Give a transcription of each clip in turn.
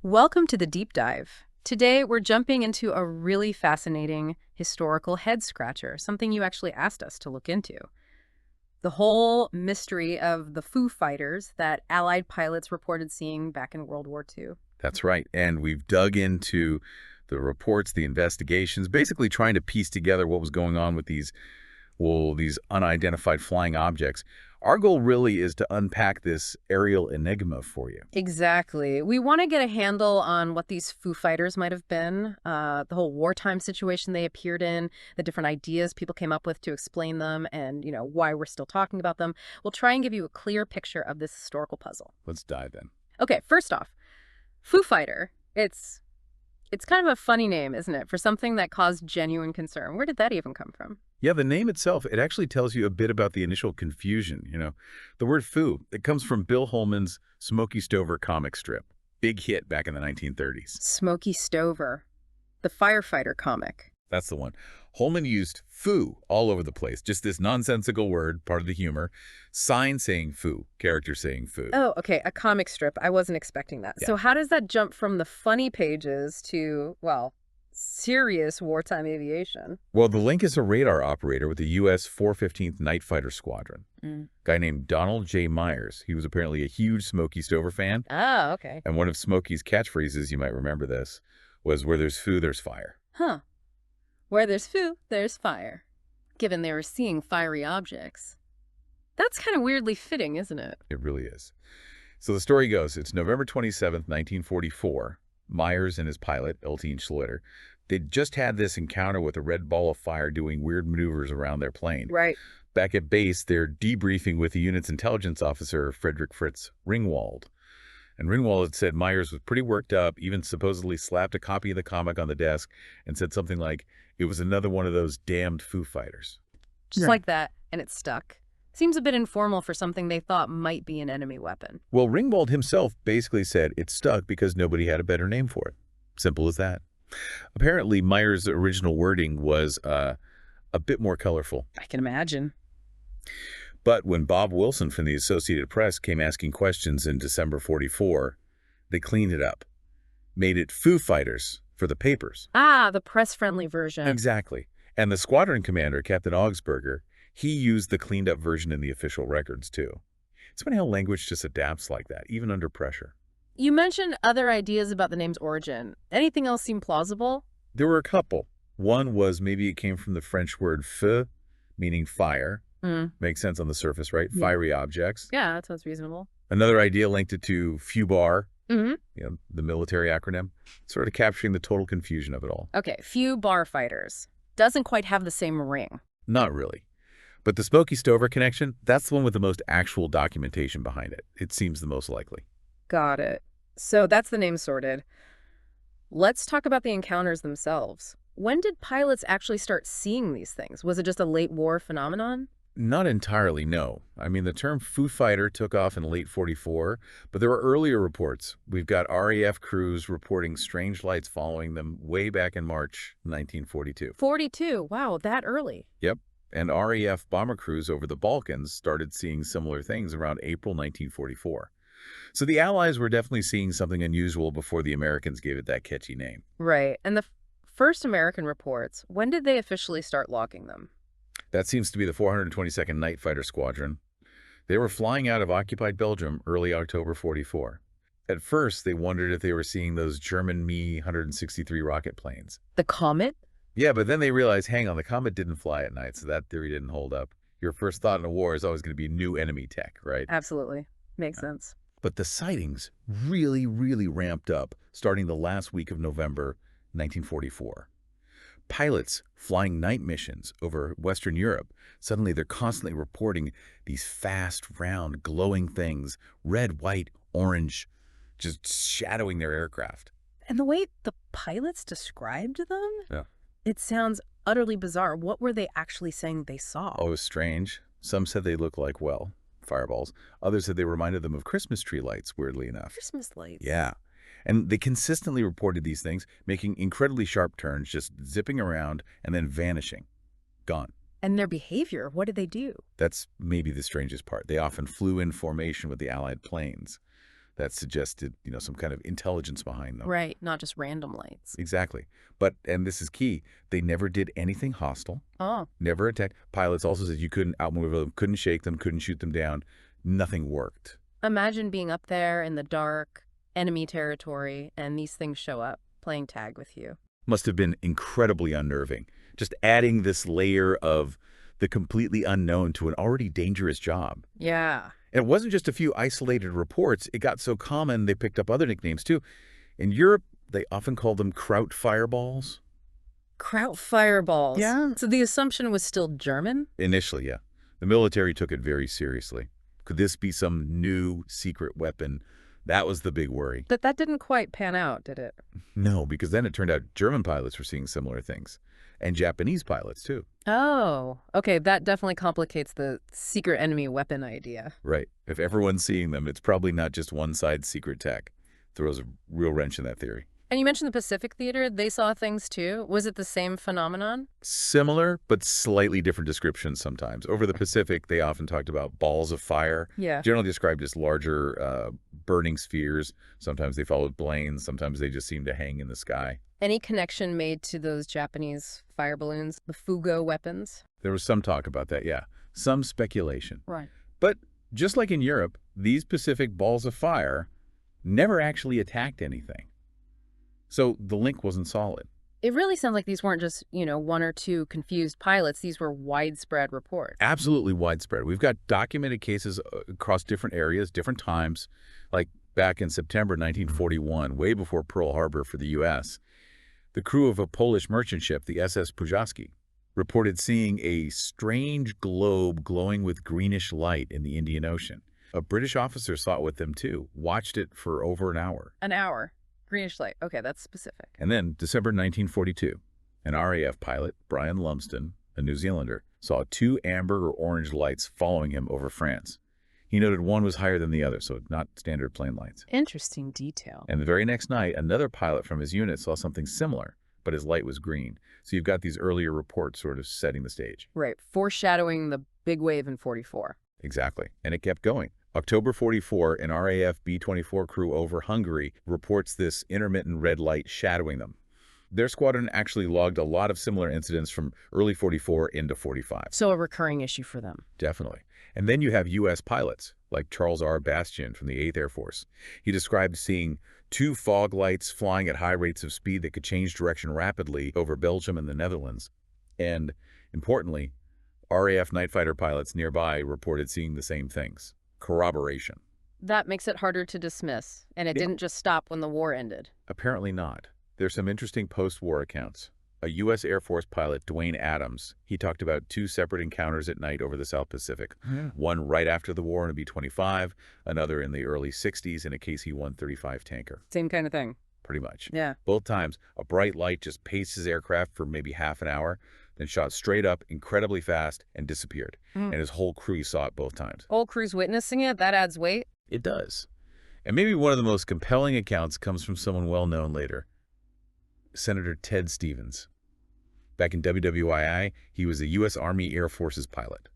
Welcome to the deep dive. Today, we're jumping into a really fascinating historical head scratcher, something you actually asked us to look into. The whole mystery of the Foo Fighters that Allied pilots reported seeing back in World War II. That's right. And we've dug into the reports, the investigations, basically trying to piece together what was going on with these unidentified flying objects. Our goal really is to unpack this aerial enigma for you. Exactly. We want to get a handle on what these Foo Fighters might have been, the whole wartime situation they appeared in, the different ideas people came up with to explain them, and, why we're still talking about them. We'll try and give you a clear picture of this historical puzzle. Let's dive in. Okay, first off, Foo Fighter. It's kind of a funny name, isn't it, for something that caused genuine concern. Where did that even come from? Yeah, the name itself, it actually tells you a bit about the initial confusion. The word foo, it comes from Bill Holman's Smokey Stover comic strip. Big hit back in the 1930s. Smokey Stover, the firefighter comic. That's the one. Holman used foo all over the place. Just this nonsensical word, part of the humor. Sign saying foo, character saying foo. Oh, okay, a comic strip. I wasn't expecting that. Yeah. So how does that jump from the funny pages to, well, serious wartime aviation? Well, the link is a radar operator with the U.S. 415th Night Fighter Squadron. Guy named Donald J. Myers. He was apparently a huge Smokey Stover fan. Ah, okay. And one of Smokey's catchphrases, you might remember this, was where there's foo, there's fire. Huh. Where there's foo, there's fire. Given they were seeing fiery objects. That's kind of weirdly fitting, isn't it? It really is. So the story goes, it's November 27th, 1944. Myers and his pilot, Eltine Schloeter, they'd just had this encounter with a red ball of fire doing weird maneuvers around their plane. Right. Back at base, they're debriefing with the unit's intelligence officer, Frederick Fritz Ringwald. And Ringwald had said Myers was pretty worked up, even supposedly slapped a copy of the comic on the desk and said something like, it was another one of those damned Foo Fighters. Just like that, and it stuck. Seems a bit informal for something they thought might be an enemy weapon. Well, Ringwald himself basically said it stuck because nobody had a better name for it. Simple as that. Apparently, Myers' original wording was a bit more colorful. I can imagine. But when Bob Wilson from the Associated Press came asking questions in December 44, they cleaned it up. Made it Foo Fighters for the papers. Ah, the press-friendly version. Exactly. And the squadron commander, Captain Augsburger, he used the cleaned-up version in the official records, too. It's funny how language just adapts like that, even under pressure. You mentioned other ideas about the name's origin. Anything else seem plausible? There were a couple. One was maybe it came from the French word feu, meaning fire. Makes sense on the surface, right? Yeah. Fiery objects. Yeah, that sounds reasonable. Another idea linked it to FUBAR, Mm-hmm. the military acronym, sort of capturing the total confusion of it all. Okay, few bar fighters. Doesn't quite have the same ring. Not really. But the Smokey Stover connection, that's the one with the most actual documentation behind it. It seems the most likely. Got it. So that's the name sorted. Let's talk about the encounters themselves. When did pilots actually start seeing these things? Was it just a late war phenomenon? Not entirely, no. I mean, the term Foo Fighter took off in late 44, but there were earlier reports. We've got RAF crews reporting strange lights following them way back in March 1942. 42. Wow, that early. Yep. And RAF bomber crews over the Balkans started seeing similar things around April 1944. So the Allies were definitely seeing something unusual before the Americans gave it that catchy name. Right. And the first American reports, when did they officially start logging them? That seems to be the 422nd Night Fighter Squadron. They were flying out of occupied Belgium early October 44. At first, they wondered if they were seeing those German Me-163 rocket planes. The Comet? Yeah, but then they realized, hang on, the Comet didn't fly at night, so that theory didn't hold up. Your first thought in a war is always going to be new enemy tech, right? Absolutely. Makes sense. But the sightings really, really ramped up starting the last week of November 1944. Pilots flying night missions over Western Europe, suddenly they're constantly reporting these fast, round, glowing things, red, white, orange, just shadowing their aircraft. And the way the pilots described them? Yeah. It sounds utterly bizarre. What were they actually saying they saw? Oh, it was strange. Some said they looked like, well, fireballs. Others said they reminded them of Christmas tree lights, weirdly enough. Christmas lights. Yeah. And they consistently reported these things, making incredibly sharp turns, just zipping around and then vanishing. Gone. And their behavior, what did they do? That's maybe the strangest part. They often flew in formation with the Allied planes. That suggested, some kind of intelligence behind them. Right, not just random lights. Exactly. But, and this is key, they never did anything hostile, Oh, never attacked. Pilots also said you couldn't outmaneuver them, couldn't shake them, couldn't shoot them down. Nothing worked. imagine being up there in the dark, enemy territory, and these things show up, playing tag with you. Must have been incredibly unnerving. Just adding this layer of the completely unknown to an already dangerous job. Yeah. And it wasn't just a few isolated reports. It got so common they picked up other nicknames too. In Europe, they often called them Kraut fireballs. Kraut fireballs. Yeah. So the assumption was still German? Initially, yeah. The military took it very seriously. Could this be some new secret weapon? That was the big worry. But that didn't quite pan out, did it? No, because then it turned out German pilots were seeing similar things. And Japanese pilots, too. Oh, okay. That definitely complicates the secret enemy weapon idea. Right. If everyone's seeing them, it's probably not just one side's secret tech. Throws a real wrench in that theory. And you mentioned the Pacific Theater. They saw things too. Was it the same phenomenon? Similar, but slightly different descriptions sometimes. Over the Pacific, they often talked about balls of fire, Yeah. generally described as larger burning spheres. Sometimes they followed planes. Sometimes they just seemed to hang in the sky. Any connection made to those Japanese fire balloons, the Fugo weapons? There was some talk about that, yeah. Some speculation. Right. But just like in Europe, these Pacific balls of fire never actually attacked anything. So the link wasn't solid. It really sounds like these weren't just, one or two confused pilots. These were widespread reports. Absolutely widespread. We've got documented cases across different areas, different times, like back in September 1941, way before Pearl Harbor for the U.S. The crew of a Polish merchant ship, the SS Pujaski, reported seeing a strange globe glowing with greenish light in the Indian Ocean. A British officer saw it with them, too, watched it for over an hour. An hour. Greenish light. Okay, that's specific. And then, December 1942, an RAF pilot, Brian Lumsden, a New Zealander, saw two amber or orange lights following him over France. He noted one was higher than the other, so not standard plane lights. Interesting detail. And the very next night, another pilot from his unit saw something similar, but his light was green. So you've got these earlier reports sort of setting the stage. Right, foreshadowing the big wave in 44. Exactly. And it kept going. October 44, an RAF B-24 crew over Hungary reports this intermittent red light shadowing them. Their squadron actually logged a lot of similar incidents from early 44 into 45. So a recurring issue for them. Definitely. And then you have U.S. pilots, like Charles R. Bastian from the 8th Air Force. He described seeing two fog lights flying at high rates of speed that could change direction rapidly over Belgium and the Netherlands. And, importantly, RAF night fighter pilots nearby reported seeing the same things. Corroboration. That makes it harder to dismiss, and it Yeah. didn't just stop when the war ended. Apparently not. There's some interesting post-war accounts. A U.S. Air Force pilot, Dwayne Adams, he talked about two separate encounters at night over the South Pacific. One right after the war in a B-25, another in the early 60s in a KC-135 tanker. Same kind of thing. Pretty much. Yeah. Both times, a bright light just paced his aircraft for maybe half an hour, then shot straight up incredibly fast and disappeared. And his whole crew saw it both times. Whole crew's witnessing it? That adds weight? It does. And maybe one of the most compelling accounts comes from someone well-known later, Senator Ted Stevens. Back in WWII, he was a U.S. Army Air Forces pilot.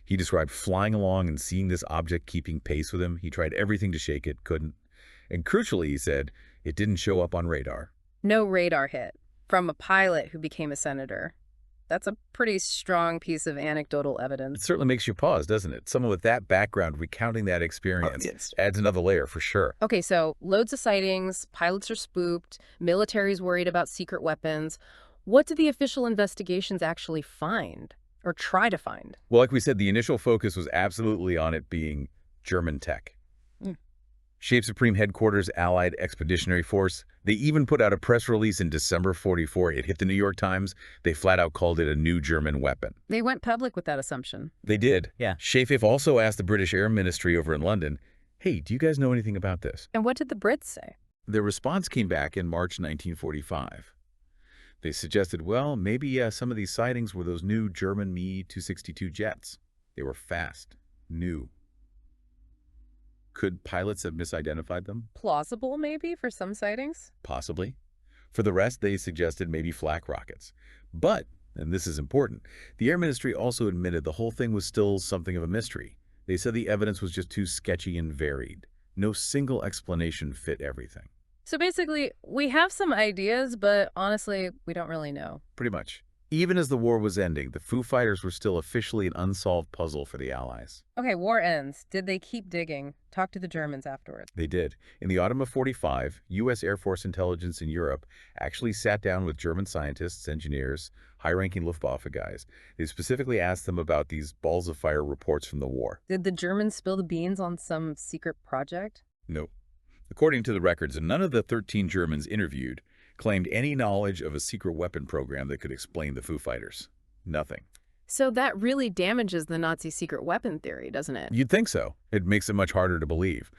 He described flying along and seeing this object keeping pace with him. He tried everything to shake it, couldn't. And crucially, he said, it didn't show up on radar. No radar hit. From a pilot who became a senator. That's a pretty strong piece of anecdotal It evidence. certainly makes you pause, doesn't it? Someone with that background recounting that experience Yes. adds another layer for sure. Okay, so loads of sightings, pilots are spooked, military's worried about secret weapons. What did the official investigations actually find, or try to find? Well, like we said, the initial focus was absolutely on it being German tech. Shape Supreme Headquarters Allied Expeditionary Force. They even put out a press release in December 44. It hit the New York Times. They flat out called it a new German weapon. They went public with that assumption. They did. Yeah. Shafe also asked the British Air Ministry over in London, hey, do you guys know anything about this? And what did the Brits say? Their response came back in March 1945. They suggested, well, maybe some of these sightings were those new German Me-262 jets. They were fast, new. Could pilots have misidentified them? Plausible, maybe, for some sightings? Possibly. For the rest, they suggested maybe flak rockets. But, and this is important, the Air Ministry also admitted the whole thing was still something of a mystery. They said the evidence was just too sketchy and varied. No single explanation fit everything. So basically, we have some ideas, but honestly, we don't really know. Pretty much. Even as the war was ending, the Foo Fighters were still officially an unsolved puzzle for the Allies. Okay, war ends. Did they keep digging? Talk to the Germans afterwards. They did. In the autumn of 45, U.S. Air Force intelligence in Europe actually sat down with German scientists, engineers, high-ranking Luftwaffe guys. They specifically asked them about these balls of fire reports from the war. Did the Germans spill the beans on some secret project? No. According to the records, none of the 13 Germans interviewed claimed any knowledge of a secret weapon program that could explain the Foo Fighters. Nothing. So that really damages the Nazi secret weapon theory, doesn't it? You'd think so. It makes it much harder to believe.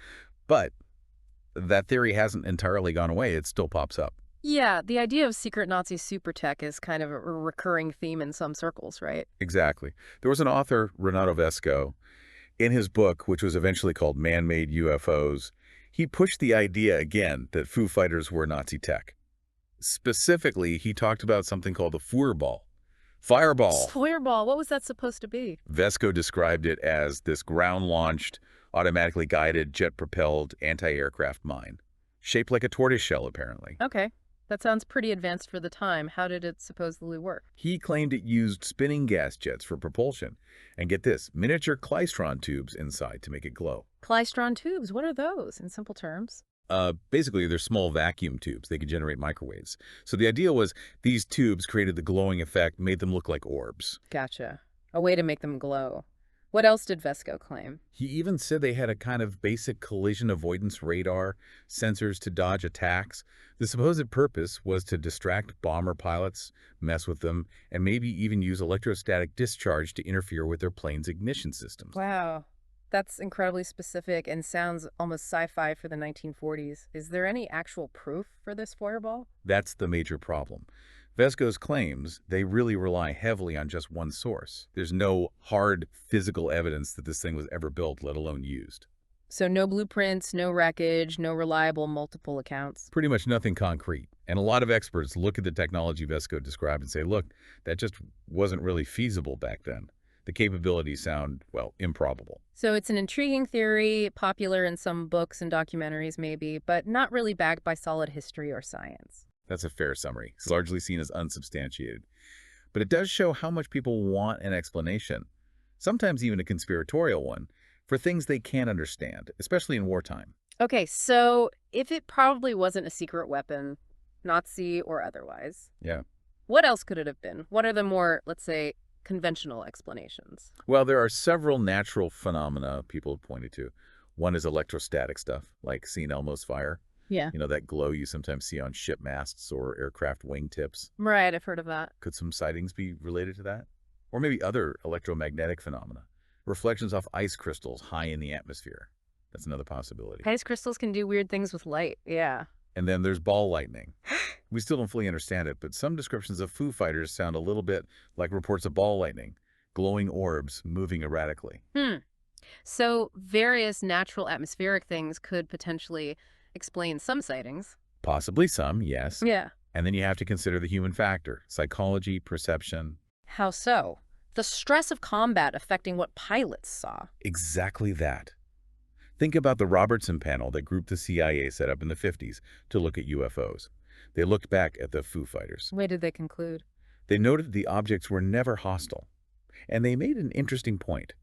But that theory hasn't entirely gone away. It still pops up. Yeah, the idea of secret Nazi super tech is kind of a recurring theme in some circles, right? Exactly. There was an author, Renato Vesco, in his book, which was eventually called Man-Made UFOs, he pushed the idea again that Foo Fighters were Nazi tech. Specifically, he talked about something called the Feuerball. Fireball. Feuerball, what was that supposed to be? Vesco described it as this ground-launched, automatically guided, jet-propelled anti-aircraft mine, shaped like a tortoise shell, apparently. Okay, that sounds pretty advanced for the time. How did it supposedly work? He claimed it used spinning gas jets for propulsion, and get this, miniature klystron tubes inside to make it glow. Klystron tubes, what are those, in simple terms? Basically, they're small vacuum tubes. They could generate microwaves. So the idea was these tubes created the glowing effect, made them look like orbs. Gotcha. A way to make them glow. What else did Vesco claim? He even said they had a kind of basic collision avoidance radar, sensors to dodge attacks. The supposed purpose was to distract bomber pilots, mess with them, and maybe even use electrostatic discharge to interfere with their plane's ignition systems. Wow, that's incredibly specific and sounds almost sci-fi for the 1940s. Is there any actual proof for this Feuerball? That's the major problem. Vesco's claims, they really rely heavily on just one source. There's no hard physical evidence that this thing was ever built, let alone used. So no blueprints, no wreckage, no reliable multiple accounts. Pretty much nothing concrete. And a lot of experts look at the technology Vesco described and say, look, that just wasn't really feasible back then. The capabilities sound, well, improbable. So it's an intriguing theory, popular in some books and documentaries maybe, but not really backed by solid history or science. That's a fair summary. It's largely seen as unsubstantiated. But it does show how much people want an explanation, sometimes even a conspiratorial one, for things they can't understand, especially in wartime. Okay, so if it probably wasn't a secret weapon, Nazi or otherwise, Yeah. what else could it have been? What are the more, let's say, conventional explanations? Well, there are several natural phenomena people have pointed to. One is electrostatic stuff, like seeing Elmo's fire. Yeah. You know, that glow you sometimes see on ship masts or aircraft wingtips. Right, I've heard of that. Could some sightings be related to that? Or maybe other electromagnetic phenomena. Reflections off ice crystals high in the atmosphere. That's another possibility. Ice crystals can do weird things with light, yeah. And then there's ball lightning. We still don't fully understand it, but some descriptions of Foo Fighters sound a little bit like reports of ball lightning, glowing orbs moving erratically. So various natural atmospheric things could potentially explain some sightings. Possibly some, yes. Yeah. And then you have to consider the human factor, psychology, perception. How so? The stress of combat affecting what pilots saw. Exactly that. Think about the Robertson panel that group the CIA set up in the 50s to look at UFOs. They looked back at the Foo Fighters. What did they conclude? They noted the objects were never hostile. And they made an interesting point.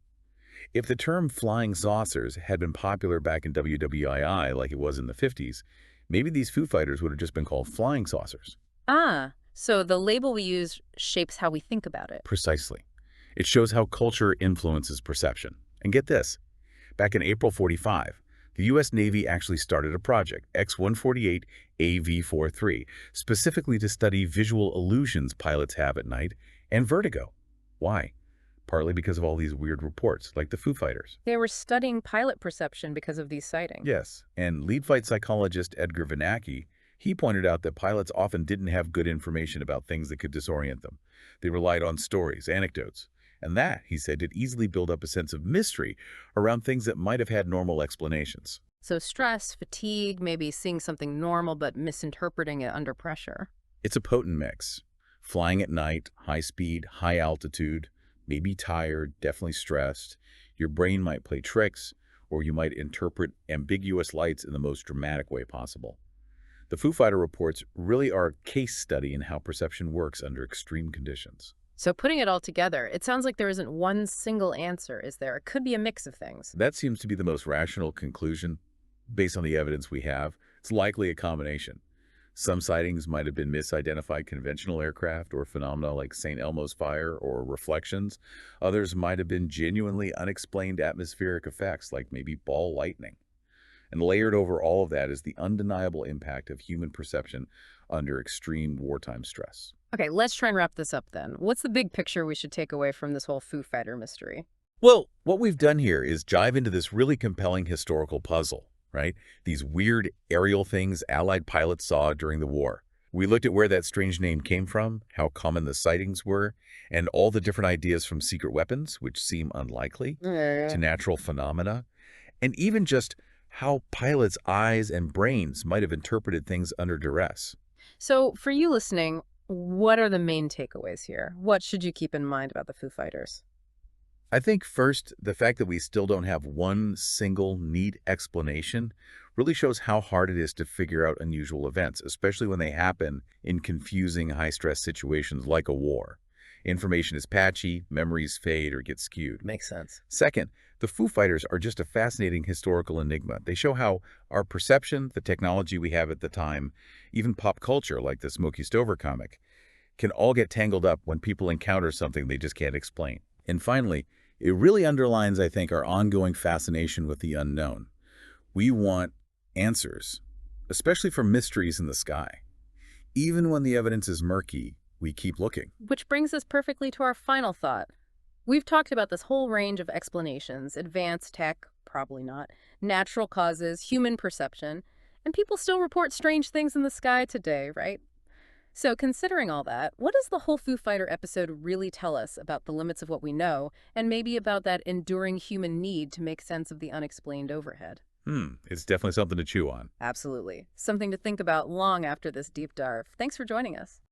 If the term flying saucers had been popular back in WWII like it was in the 50s, maybe these Foo Fighters would have just been called flying saucers. Ah, so the label we use shapes how we think about it. Precisely. It shows how culture influences perception. And get this. Back in April 45, the U.S. Navy actually started a project, X-148 AV-43, specifically to study visual illusions pilots have at night and vertigo. Why? Partly because of all these weird reports, like the Foo Fighters. They were studying pilot perception because of these sightings. Yes, and lead flight psychologist Edgar Vanacki, he pointed out that pilots often didn't have good information about things that could disorient them. They relied on stories, anecdotes. And that, he said, did easily build up a sense of mystery around things that might have had normal explanations. So stress, fatigue, maybe seeing something normal but misinterpreting it under pressure. It's a potent mix. Flying at night, high speed, high altitude, maybe tired, definitely stressed. Your brain might play tricks, or you might interpret ambiguous lights in the most dramatic way possible. The Foo Fighter reports really are a case study in how perception works under extreme conditions. So putting it all together, it sounds like there isn't one single answer, is there? It could be a mix of things. That seems to be the most rational conclusion. Based on the evidence we have, it's likely a combination. Some sightings might have been misidentified conventional aircraft or phenomena like St. Elmo's fire or reflections. Others might have been genuinely unexplained atmospheric effects like maybe ball lightning. And layered over all of that is the undeniable impact of human perception under extreme wartime stress. Okay, let's try and wrap this up then. What's the big picture we should take away from this whole Foo Fighter mystery? Well, what we've done here is dive into this really compelling historical puzzle, right? These weird aerial things Allied pilots saw during the war. We looked at where that strange name came from, how common the sightings were, and all the different ideas from secret weapons, which seem unlikely, Yeah. to natural phenomena, and even just how pilots' eyes and brains might have interpreted things under duress. So for you listening, what are the main takeaways here? What should you keep in mind about the Foo Fighters? I think first, the fact that we still don't have one single neat explanation really shows how hard it is to figure out unusual events, especially when they happen in confusing, high-stress situations like a war. Information is patchy, memories fade or get skewed. Makes sense. Second, the Foo Fighters are just a fascinating historical enigma. They show how our perception, the technology we have at the time, even pop culture like the Smokey Stover comic, can all get tangled up when people encounter something they just can't explain. And finally, it really underlines, I think, our ongoing fascination with the unknown. We want answers, especially for mysteries in the sky. Even when the evidence is murky, we keep looking. Which brings us perfectly to our final thought. We've talked about this whole range of explanations, advanced tech, probably not, natural causes, human perception, and people still report strange things in the sky today, right? So considering all that, what does the whole Foo Fighter episode really tell us about the limits of what we know, and maybe about that enduring human need to make sense of the unexplained overhead? It's definitely something to chew on. Absolutely. Something to think about long after this deep dive. Thanks for joining us.